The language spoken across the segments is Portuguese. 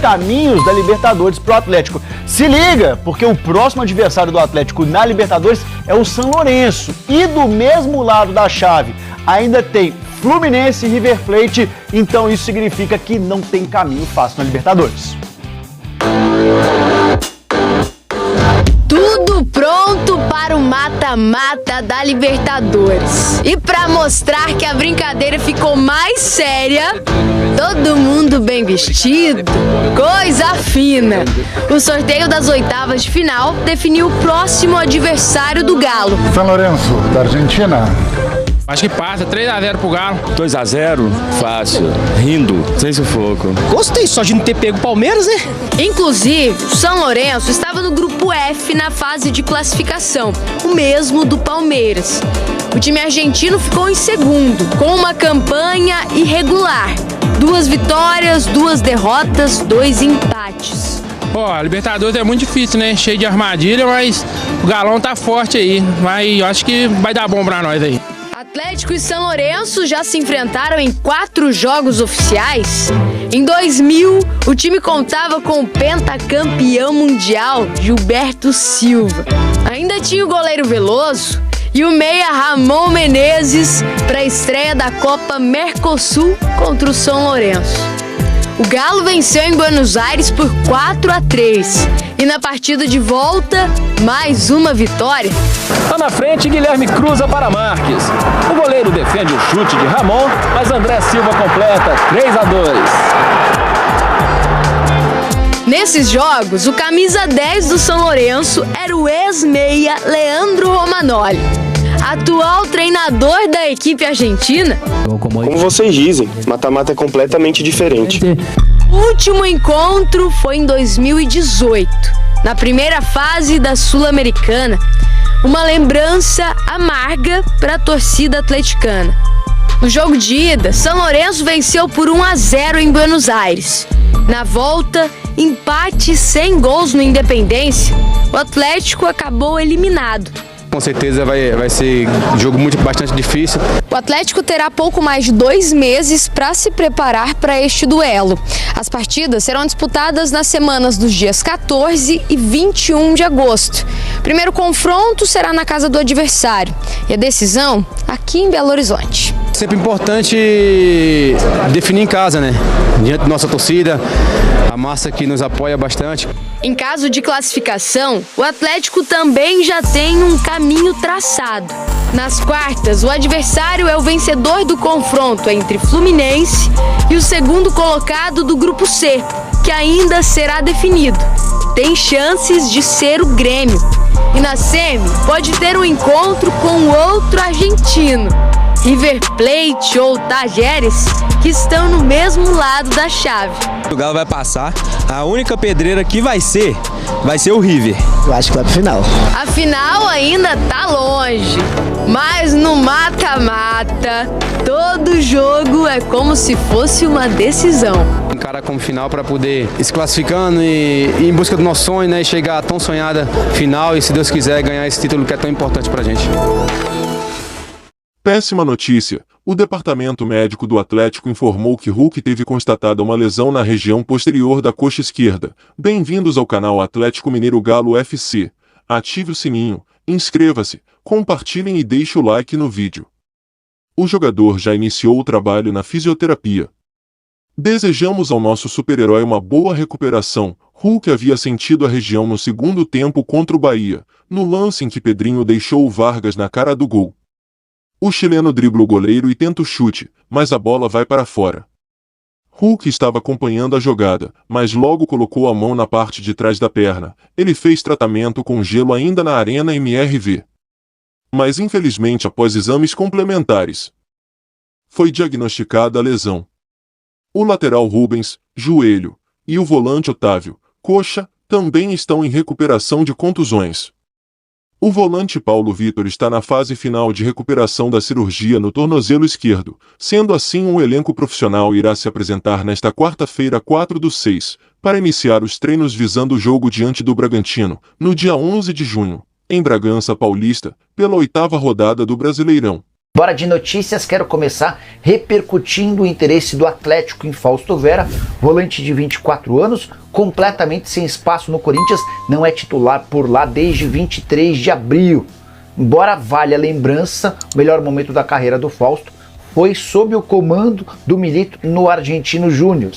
caminhos da Libertadores pro Atlético. Se liga, porque o próximo adversário do Atlético na Libertadores é o São Lourenço. E do mesmo lado da chave ainda tem Fluminense e River Plate, então isso significa que não tem caminho fácil na Libertadores. Tudo pronto para o mata-mata da Libertadores. E para mostrar que a brincadeira ficou mais séria, todo mundo bem vestido, coisa fina. O sorteio das oitavas de final definiu o próximo adversário do Galo. São Lourenço, da Argentina. Acho que passa, 3-0 pro Galo. 2-0, fácil, rindo, sem sufoco. Gostei só de não ter pego o Palmeiras, né? Inclusive, o São Lourenço estava no grupo F na fase de classificação, o mesmo do Palmeiras. O time argentino ficou em segundo, com uma campanha irregular. 2 vitórias, 2 derrotas, 2 empates. Pô, a Libertadores é muito difícil, né? Cheio de armadilha, mas o Galão tá forte aí. Mas eu acho que vai dar bom pra nós aí. Atlético e São Lourenço já se enfrentaram em 4 jogos oficiais. Em 2000, o time contava com o pentacampeão mundial Gilberto Silva. Ainda tinha o goleiro Veloso e o meia Ramon Menezes para a estreia da Copa Mercosul contra o São Lourenço. O Galo venceu em Buenos Aires por 4-3 e na partida de volta, mais uma vitória. Lá na frente, Guilherme cruza para Marques. O goleiro defende o chute de Ramon, mas André Silva completa 3-2. Nesses jogos, o camisa 10 do São Lourenço era o ex-meia Leandro Romagnoli, atual treinador da equipe argentina. Como vocês dizem, mata-mata é completamente diferente. O último encontro foi em 2018, na primeira fase da Sul-Americana. Uma lembrança amarga para a torcida atleticana. No jogo de ida, São Lourenço venceu por 1-0 em Buenos Aires. Na volta, empate sem gols no Independência, o Atlético acabou eliminado. Com certeza vai ser um jogo bastante difícil. O Atlético terá pouco mais de 2 meses para se preparar para este duelo. As partidas serão disputadas nas semanas dos dias 14 e 21 de agosto. O primeiro confronto será na casa do adversário e a decisão aqui em Belo Horizonte. Sempre importante definir em casa, né? Diante da nossa torcida, a massa que nos apoia bastante. Em caso de classificação, o Atlético também já tem um caminho traçado. Nas quartas, o adversário é o vencedor do confronto entre Fluminense e o segundo colocado do grupo C, que ainda será definido. Tem chances de ser o Grêmio. E na semi, pode ter um encontro com outro argentino, River Plate ou Tajeres, que estão no mesmo lado da chave. O Galo vai passar, a única pedreira que vai ser o River. Eu acho que vai pro final. A final ainda tá longe, mas no mata-mata, todo jogo é como se fosse uma decisão. Encarar como final para poder ir se classificando e ir em busca do nosso sonho, né? E chegar à tão sonhada final e, se Deus quiser, ganhar esse título que é tão importante pra gente. Péssima notícia. O departamento médico do Atlético informou que Hulk teve constatada uma lesão na região posterior da coxa esquerda. Bem-vindos ao canal Atlético Mineiro Galo FC. Ative o sininho, inscreva-se, compartilhem e deixe o like no vídeo. O jogador já iniciou o trabalho na fisioterapia. Desejamos ao nosso super-herói uma boa recuperação. Hulk havia sentido a região no segundo tempo contra o Bahia, no lance em que Pedrinho deixou o Vargas na cara do gol. O chileno dribla o goleiro e tenta o chute, mas a bola vai para fora. Hulk estava acompanhando a jogada, mas logo colocou a mão na parte de trás da perna. Ele fez tratamento com gelo ainda na Arena MRV. Mas infelizmente, após exames complementares, foi diagnosticada a lesão. O lateral Rubens, joelho, e o volante Otávio, coxa, também estão em recuperação de contusões. O volante Paulo Vitor está na fase final de recuperação da cirurgia no tornozelo esquerdo. Sendo assim, um elenco profissional irá se apresentar nesta quarta-feira, 4/6, para iniciar os treinos visando o jogo diante do Bragantino, no dia 11 de junho, em Bragança Paulista, pela 8ª rodada do Brasileirão. Bora de notícias, quero começar repercutindo o interesse do Atlético em Fausto Vera, volante de 24 anos, completamente sem espaço no Corinthians, não é titular por lá desde 23 de abril. Embora valha a lembrança, o melhor momento da carreira do Fausto foi sob o comando do Milito no Argentino Júnior.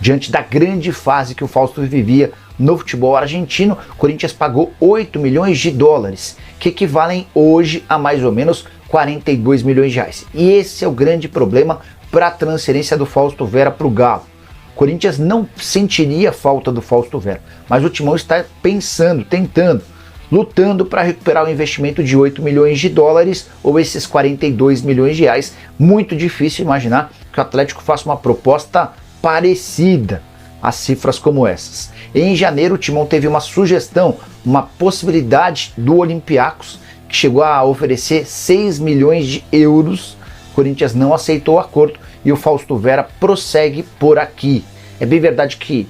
Diante da grande fase que o Fausto vivia no futebol argentino, o Corinthians pagou 8 milhões de dólares, que equivalem hoje a mais ou menos 42 milhões de reais. E esse é o grande problema para a transferência do Fausto Vera para o Galo. O Corinthians não sentiria falta do Fausto Vera, mas o Timão está pensando, tentando, lutando para recuperar o investimento de 8 milhões de dólares ou esses 42 milhões de reais. Muito difícil imaginar que o Atlético faça uma proposta parecida a cifras como essas. Em janeiro, o Timão teve uma sugestão, uma possibilidade do Olympiacos, que chegou a oferecer 6 milhões de euros. O Corinthians não aceitou o acordo e o Fausto Vera prossegue por aqui. É bem verdade que,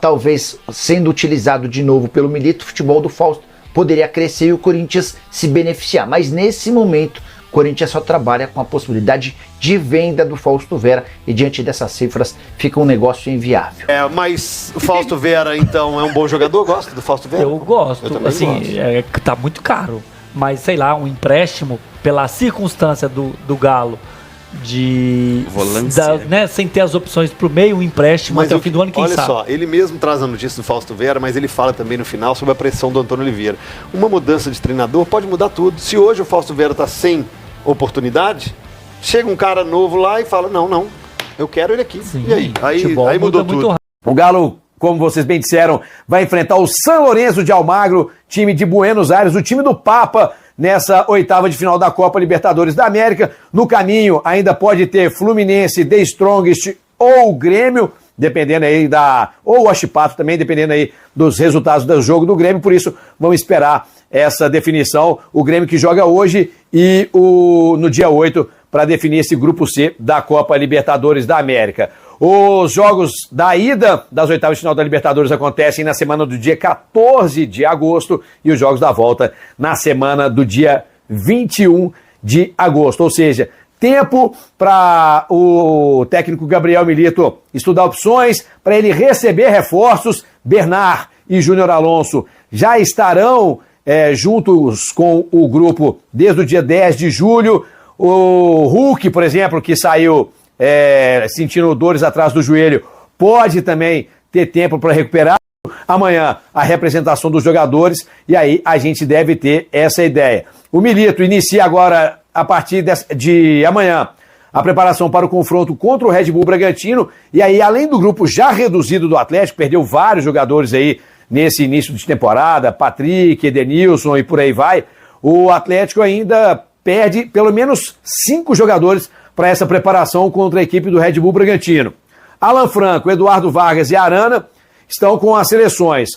talvez sendo utilizado de novo pelo Milito, o futebol do Fausto poderia crescer e o Corinthians se beneficiar. Mas nesse momento, o Corinthians só trabalha com a possibilidade de venda do Fausto Vera e diante dessas cifras fica um negócio inviável. Mas o Fausto Vera, então, é um bom jogador? Gosto do Fausto Vera? Eu gosto. Eu assim, gosto. Tá muito caro. Mas, sei lá, um empréstimo, pela circunstância do Galo, né, sem ter as opções pro meio, um empréstimo até o fim do ano, quem sabe. Olha só, ele mesmo traz a notícia do Fausto Vera, mas ele fala também no final sobre a pressão do Antônio Oliveira. Uma mudança de treinador pode mudar tudo. Se hoje o Fausto Vera tá sem oportunidade, chega um cara novo lá e fala, não, eu quero ele aqui. Sim, e aí mudou tudo. O Galo, como vocês bem disseram, vai enfrentar o San Lorenzo de Almagro, time de Buenos Aires, o time do Papa, nessa oitava de final da Copa Libertadores da América. No caminho ainda pode ter Fluminense, The Strongest ou Grêmio, dependendo aí ou o Huachipato também, dependendo aí dos resultados do jogo do Grêmio. Por isso, vamos esperar essa definição. O Grêmio que joga hoje e no dia 8 para definir esse grupo C da Copa Libertadores da América. Os jogos da ida das oitavas de final da Libertadores acontecem na semana do dia 14 de agosto e os jogos da volta na semana do dia 21 de agosto. Ou seja, tempo para o técnico Gabriel Milito estudar opções, para ele receber reforços. Bernard e Júnior Alonso já estarão juntos com o grupo desde o dia 10 de julho. O Hulk, por exemplo, que saiu sentindo dores atrás do joelho, pode também ter tempo para recuperar. Amanhã a representação dos jogadores e aí a gente deve ter essa ideia. O Milito inicia agora, a partir de amanhã, a preparação para o confronto contra o Red Bull Bragantino e aí, além do grupo já reduzido do Atlético, perdeu vários jogadores aí nesse início de temporada, Patrick, Edenilson e por aí vai, o Atlético ainda perde pelo menos 5 jogadores para essa preparação contra a equipe do Red Bull Bragantino. Alan Franco, Eduardo Vargas e Arana estão com as seleções.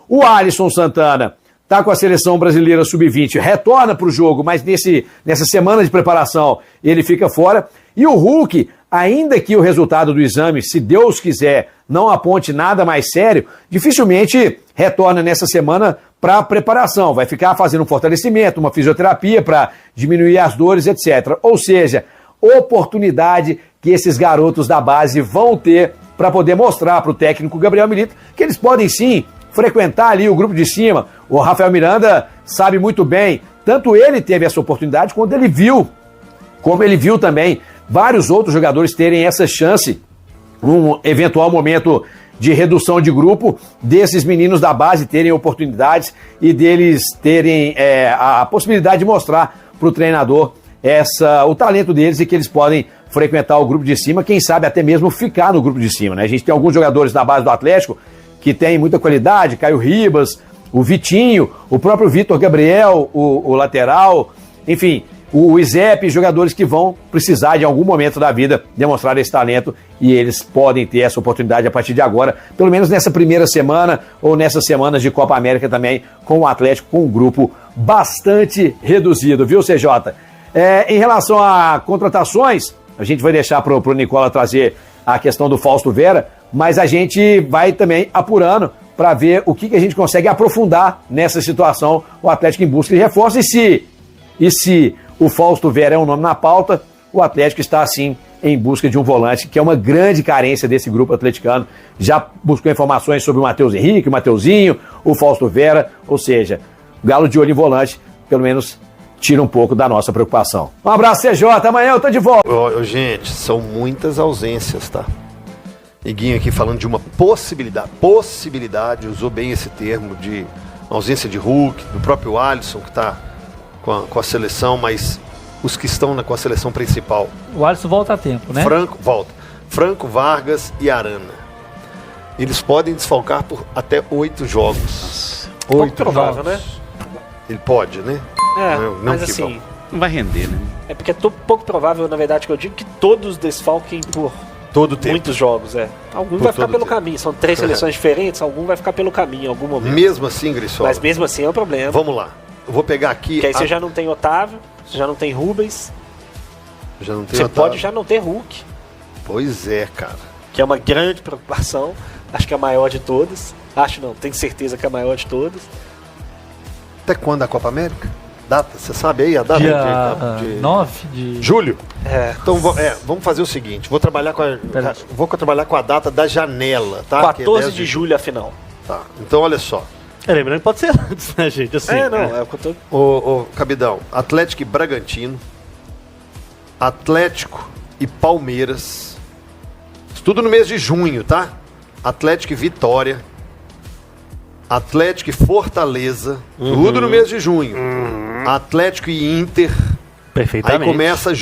O Alisson Santana está com a seleção brasileira sub-20, retorna para o jogo, mas nessa semana de preparação ele fica fora. E o Hulk, ainda que o resultado do exame, se Deus quiser, não aponte nada mais sério, dificilmente retorna nessa semana para a preparação. Vai ficar fazendo um fortalecimento, uma fisioterapia para diminuir as dores, etc. Ou seja, oportunidade que esses garotos da base vão ter para poder mostrar para o técnico Gabriel Milito que eles podem sim frequentar ali o grupo de cima. O Rafael Miranda sabe muito bem, tanto ele teve essa oportunidade quando ele viu, como ele viu também vários outros jogadores terem essa chance num eventual momento de redução de grupo, desses meninos da base terem oportunidades e deles terem a possibilidade de mostrar para o treinador o talento deles e que eles podem frequentar o grupo de cima, quem sabe até mesmo ficar no grupo de cima, né? A gente tem alguns jogadores na base do Atlético que tem muita qualidade, Caio Ribas, o Vitinho, o próprio Vitor Gabriel, o lateral, enfim, o Izep, jogadores que vão precisar de algum momento da vida demonstrar esse talento e eles podem ter essa oportunidade a partir de agora, pelo menos nessa primeira semana ou nessas semanas de Copa América também, com o Atlético com um grupo bastante reduzido, viu, CJ? Em relação a contratações, a gente vai deixar para o Nicola trazer a questão do Fausto Vera, mas a gente vai também apurando para ver o que a gente consegue aprofundar nessa situação, o Atlético em busca de reforço e se o Fausto Vera é um nome na pauta, o Atlético está, assim, em busca de um volante, que é uma grande carência desse grupo atleticano. Já buscou informações sobre o Matheus Henrique, o Mateuzinho, o Fausto Vera, ou seja, o Galo de olho em volante, pelo menos tira um pouco da nossa preocupação. Um abraço, CJ, amanhã eu tô de volta. Gente, são muitas ausências, tá? Iguinho aqui falando de uma possibilidade, usou bem esse termo de ausência de Hulk, do próprio Alisson, que tá com a seleção, mas os que estão com a seleção principal. O Alisson volta a tempo, né? Franco, Vargas e Arana. Eles podem desfalcar por até 8 jogos. 8 provável, né? Ele pode, né? Mas assim, não vai render, né? É porque é pouco provável, na verdade, que eu digo que todos desfalquem por todo tempo. Muitos jogos, Algum vai ficar pelo caminho. São 3 seleções diferentes, algum vai ficar pelo caminho em algum momento. Mesmo assim, Grissola. Mas mesmo assim é um problema. Vamos lá. Eu vou pegar aqui... Que aí você já não tem Otávio, você já não tem Rubens. Já não tem Você Otávio. pode já não ter Hulk. Pois é, cara. Que é uma grande preocupação. Acho que é a maior de todas. Acho não, tenho certeza que é a maior de todas. Até quando a Copa América? Data, você sabe aí a data? Dia 9 de... Julho? Então, vamos fazer o seguinte, vou trabalhar com a data da janela, tá? 14 de julho a final. Tá, então olha só. Lembrando que pode ser antes, né, gente? Assim, é o que eu tô... Ô, Cabidão, Atlético e Bragantino, Atlético e Palmeiras, tudo no mês de junho, tá? Atlético e Vitória, Atlético e Fortaleza, tudo no mês de junho. Atlético e Inter. Perfeitamente. Aí começa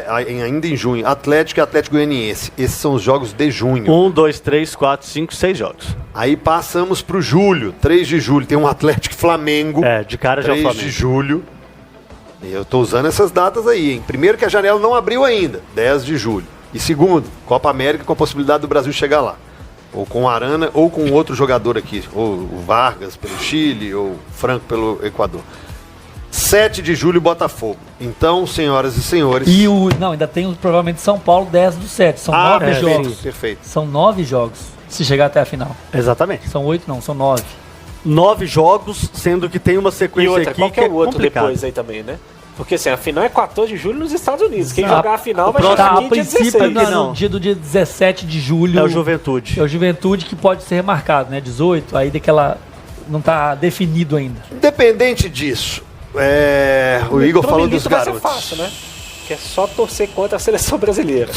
ainda em junho. Atlético e Atlético Goianiense. Esses são os jogos de junho. 1, 2, 3, 4, 5, 6 jogos. Aí passamos pro julho. 3 de julho tem um Atlético e Flamengo. De cara já é o Flamengo. 3 de julho. Eu tô usando essas datas aí, hein? Primeiro que a janela não abriu ainda. 10 de julho. E segundo, Copa América com a possibilidade do Brasil chegar lá. Ou com o Arana, ou com outro jogador aqui. Ou o Vargas pelo Chile, ou o Franco pelo Equador. 7 de julho, Botafogo. Então, senhoras e senhores... Não, ainda tem provavelmente São Paulo 10 do 7. São 9 jogos. Perfeito. São 9 jogos, se chegar até a final. Exatamente. São 8 não, são 9. 9 jogos, sendo que tem uma sequência e outra, aqui qual que é o outro complicado. Depois aí também, né? Porque assim, a final é 14 de julho nos Estados Unidos. Quem jogar a final vai jogar jogar a princípio no dia 17 de julho. É o Juventude. É o Juventude que pode ser remarcado, né? 18, aí daquela... Não tá definido ainda. Independente disso, o Igor falou dos garotos. Vai ser fácil, né? Que é só torcer contra a seleção brasileira.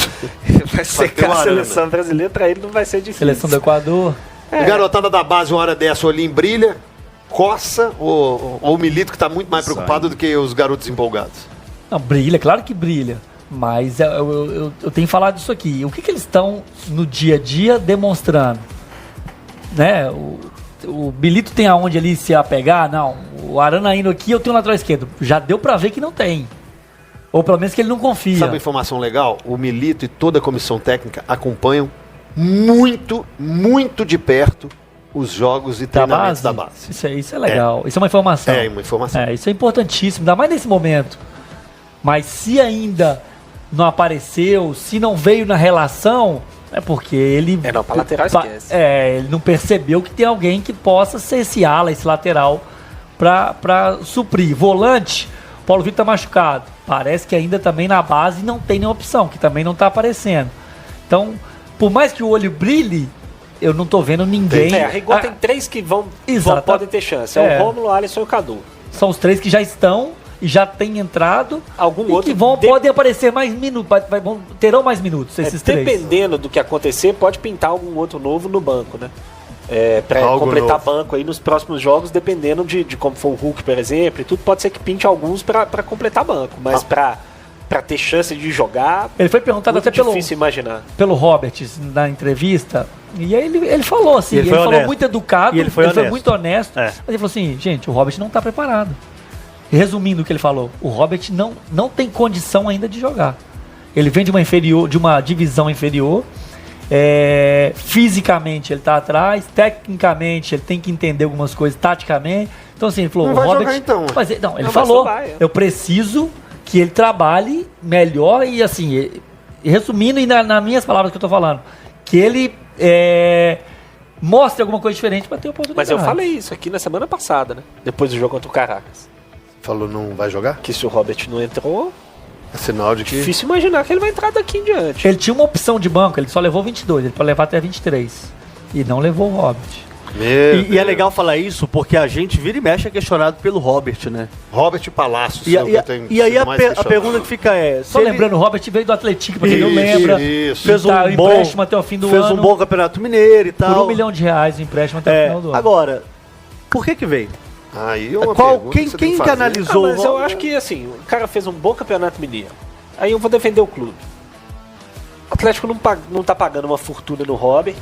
Vai secar a seleção brasileira, pra ele não vai ser difícil. Seleção do Equador. Garotada da base, uma hora dessa, olhinho brilha, coça, ou o Milito que tá muito mais preocupado do que os garotos empolgados? Não, brilha, claro que brilha. Mas eu tenho falado disso aqui. O que eles estão no dia a dia demonstrando? Né? O Milito tem aonde ali se apegar? Não. O Arana indo aqui, eu tenho um lateral esquerdo. Já deu pra ver que não tem. Ou pelo menos que ele não confia. Sabe uma informação legal? O Milito e toda a comissão técnica acompanham muito, muito de perto os jogos e treinamentos da base. Isso é legal. Isso é uma informação. É uma informação. Isso é importantíssimo, ainda mais nesse momento. Mas se ainda não apareceu, se não veio na relação, é porque ele... não, pra lateral esquece. Ele não percebeu que tem alguém que possa ser esse ala, esse lateral, pra suprir. Volante, Paulo Vitor tá machucado. Parece que ainda também na base não tem nenhuma opção, que também não tá aparecendo. Então, por mais que o olho brilhe, eu não tô vendo ninguém... A rigor tem 3 que podem ter chance. É o Rômulo, Alisson e o Cadu. São os 3 que já estão e já têm entrado. Algum outro que podem aparecer mais minutos, terão mais minutos esses 3. Dependendo do que acontecer, pode pintar algum outro novo no banco, né? Para completar banco aí nos próximos jogos, dependendo de como for o Hulk, por exemplo, e tudo, pode ser que pinte alguns para completar banco, mas para ter chance de jogar, ele foi perguntado até difícil imaginar. Pelo Roberts na entrevista, e aí ele falou assim, ele falou muito educado, ele foi muito honesto, mas ele falou assim, gente, o Robert não está preparado. Resumindo o que ele falou, o Robert não tem condição ainda de jogar. Ele vem de uma divisão inferior, fisicamente ele está atrás, tecnicamente ele tem que entender algumas coisas, taticamente. Então assim, ele falou, não o vai Robert... jogar, então. Ele falou, eu preciso que ele trabalhe melhor e assim, resumindo e nas minhas palavras que eu tô falando, que ele mostre alguma coisa diferente para ter oportunidade. Mas eu falei isso aqui na semana passada, né? Depois do jogo contra o Caracas. Falou, não vai jogar? Que se o Robert não entrou, É sinal de que... difícil imaginar que ele vai entrar daqui em diante. Ele tinha uma opção de banco, ele só levou 22, ele pode levar até 23. E não levou o Robert. E é legal falar isso porque a gente vira e mexe é questionado pelo Robert, né? Robert Palácios. E aí a pergunta que fica é... Só lembrando, o Robert veio do Atlético, pra quem não lembra. Isso. Fez um tá, bom empréstimo até o fim do fez ano. um bom Campeonato Mineiro e tal. Por R$1 milhão o empréstimo até o final do ano. Agora, por que veio? Aí é uma pergunta quem você tem que fazer. analisou? Mas eu acho que, assim, o cara fez um bom Campeonato Mineiro. Aí eu vou defender o clube. O Atlético não tá pagando uma fortuna no Robert.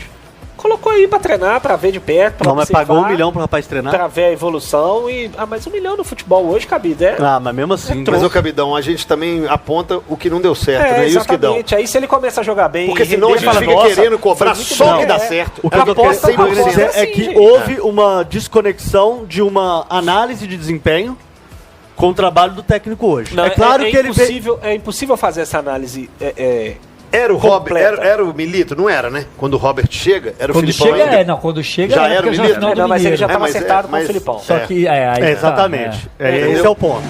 Colocou aí pra treinar, pra ver de perto, pra Não, mas observar, pagou R$1 milhão pro rapaz treinar? pra ver a evolução e... mas R$1 milhão no futebol hoje, Cabido, mas mesmo assim... Mas, ô Cabidão, a gente também aponta o que não deu certo, né? E os que dão. Exatamente. Aí se ele começa a jogar bem... Porque senão a gente fala, fica "Nossa, querendo cobrar foi muito só o bom." que dá certo. O que eu tô Aposta querendo por dizer assim, é que gente. houve uma desconexão de uma análise de desempenho com o trabalho do técnico hoje. Não, é claro que ele veio... É impossível fazer essa análise... Era o Robert, completa. era o Milito, não era, né? Quando o Robert chega, era o Quando Filipão chega, ainda. quando chega Já é era o época Milito? final do Não, mas ele já Mineiro. estava acertado com o Filipão. Só que, aí exatamente. tá, Esse é o ponto.